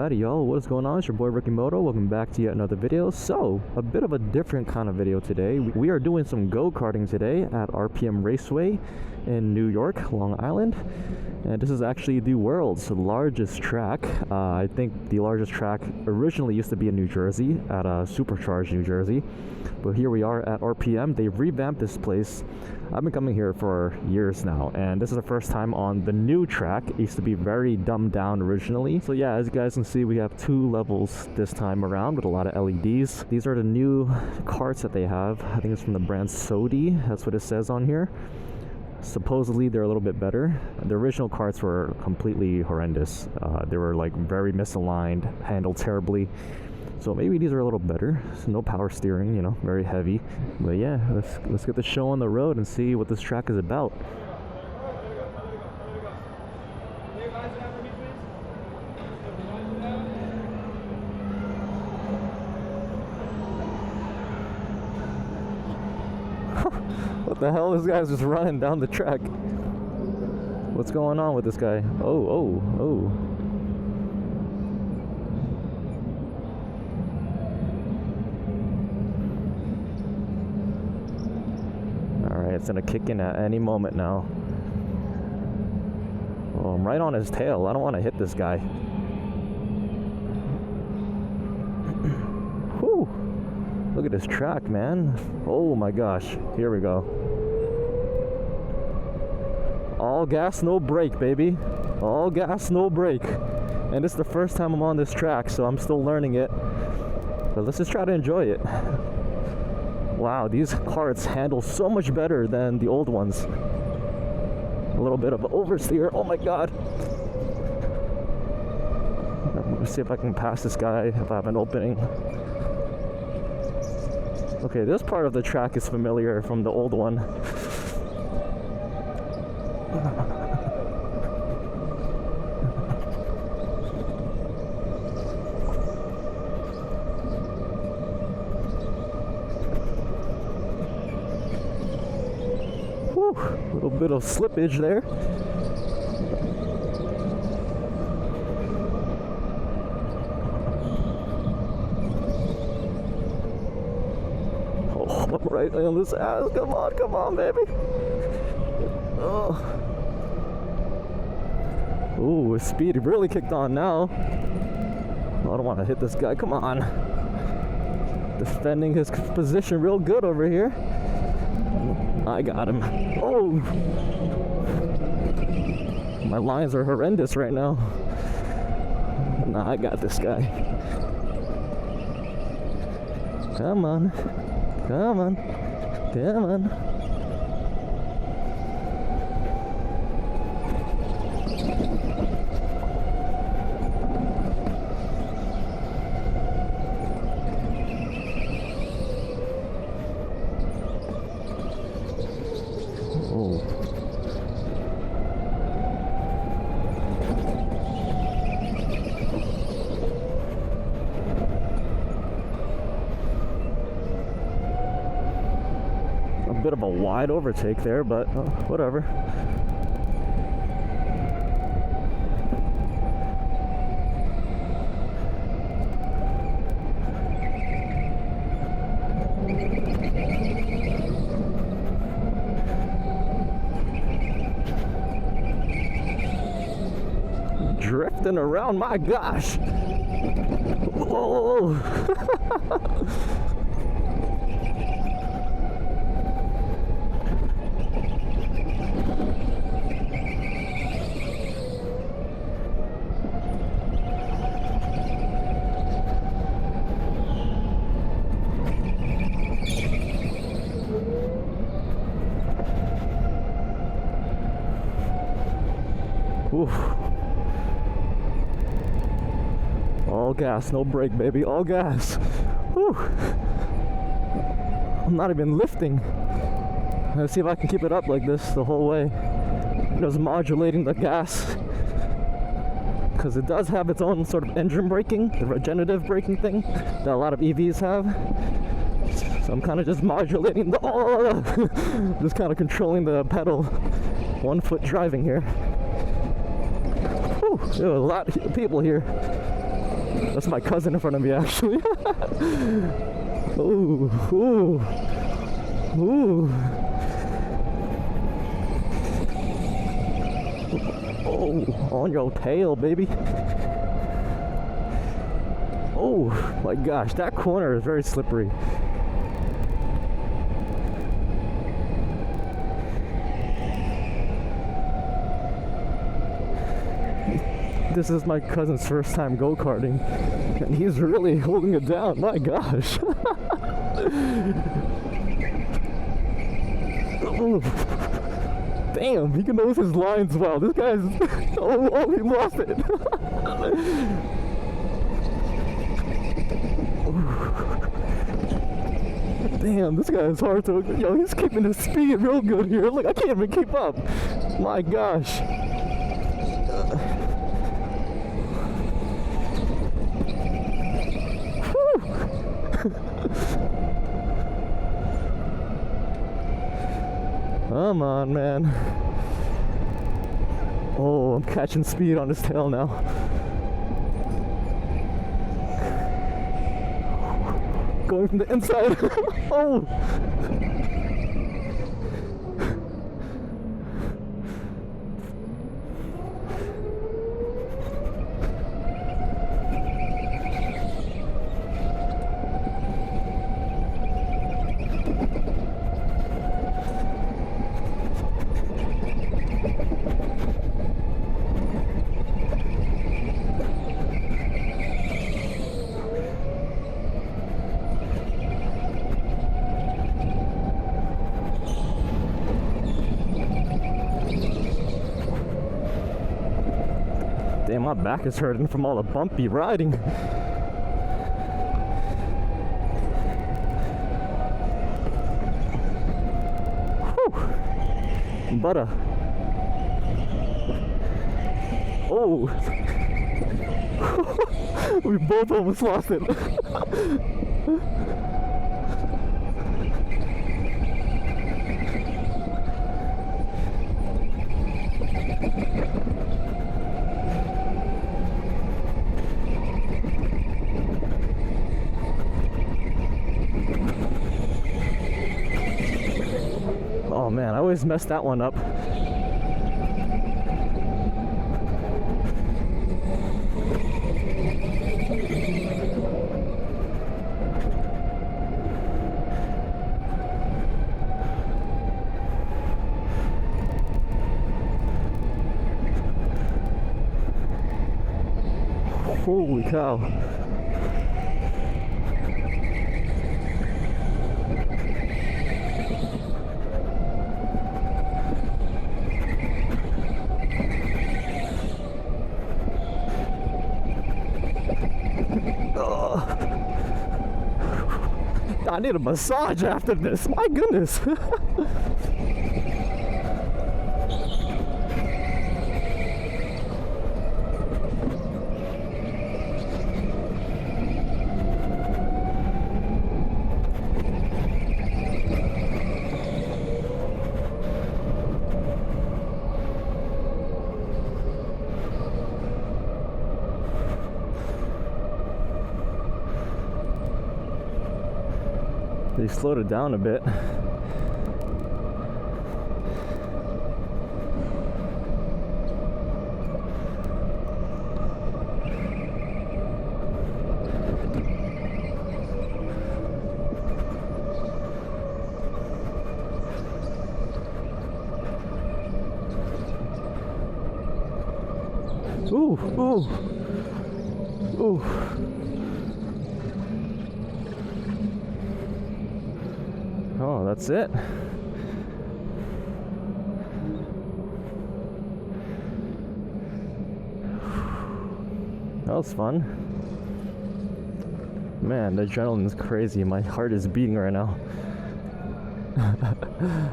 Alrighty y'all, what is going on? It's your boy RickyMoto. Welcome back to yet another video. So, a bit of a different kind of video today. We are doing some go-karting today at RPM Raceway in New York, Long Island. And this is actually the world's largest track. I think the largest track originally used to be in New Jersey, at Supercharged, New Jersey. But here we are at RPM. They've revamped this place. I've been coming here for years now, and this is the first time on the new track. It used to be very dumbed down originally. So yeah, as you guys can see, we have 2 levels this time around with a lot of LEDs. These are the new karts that they have. I think it's from the brand Sodi. That's what it says on here. Supposedly they're a little bit better. The original karts were completely horrendous. They were like very misaligned, handled terribly. So maybe these are a little better. So no power steering, you know, very heavy. But yeah, let's get the show on the road and see what this track is about. What the hell? This guy's just running down the track. What's going on with this guy? Oh. It's gonna kick in at any moment now. Oh, I'm right on his tail. I don't want to hit this guy. Whew. Look at this track, man. Oh my gosh. Here we go. All gas, no brake, baby. All gas, no brake. And this is the first time I'm on this track, so I'm still learning it. But let's just try to enjoy it. Wow, these karts handle so much better than the old ones. A little bit of oversteer. Oh my god. Let's see if I can pass this guy if I have an opening. Okay, this part of the track is familiar from the old one. A little bit of slippage there. Oh, I'm right on this ass. Come on, baby. Oh. Ooh, his speed really kicked on now. I don't want to hit this guy. Come on. Defending his position real good over here. I got him. Oh! My lines are horrendous right now. Nah, I got this guy. Come on. Come on. Come on. Bit of a wide overtake there, but whatever. Drifting around, my gosh. Whoa. Oof. All gas, no brake, baby. All gas. Whew. I'm not even lifting. Let's see if I can keep it up like this the whole way. Just modulating the gas. Because it does have its own sort of engine braking, the regenerative braking thing that a lot of EVs have. So I'm kind of just modulating the, just kind of controlling the pedal. 1 foot driving here. Whew, there are a lot of people here. That's my cousin in front of me, actually. Ooh, ooh, ooh. Oh, on your tail, baby. Oh my gosh, that corner is very slippery. This is my cousin's first time go-karting, and he's really holding it down. My gosh. Oh, damn, he can know his lines well. This guy's... oh, he lost it. Damn, this guy is hard to... Yo, he's keeping his speed real good here. Look, I can't even keep up. My gosh. Come on, man. Oh, I'm catching speed on his tail now. Going from the inside. Oh! Damn, my back is hurting from all the bumpy riding. Whew. Butter. Oh. We both almost lost it. Oh man, I always mess that one up. Holy cow. I need a massage after this. My goodness. They slowed it down a bit. Ooh, ooh, ooh. Oh, that's it. That was fun. Man, the adrenaline's crazy. My heart is beating right now.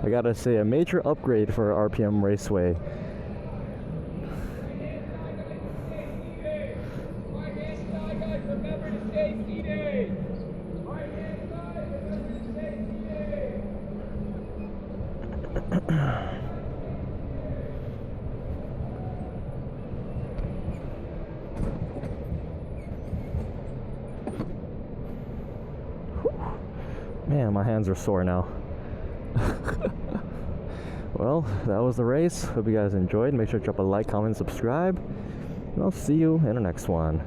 I gotta say, a major upgrade for RPM Raceway. Man, my hands are sore now. Well, that was the race. Hope you guys enjoyed. Make sure to drop a like, comment, subscribe. And I'll see you in the next one.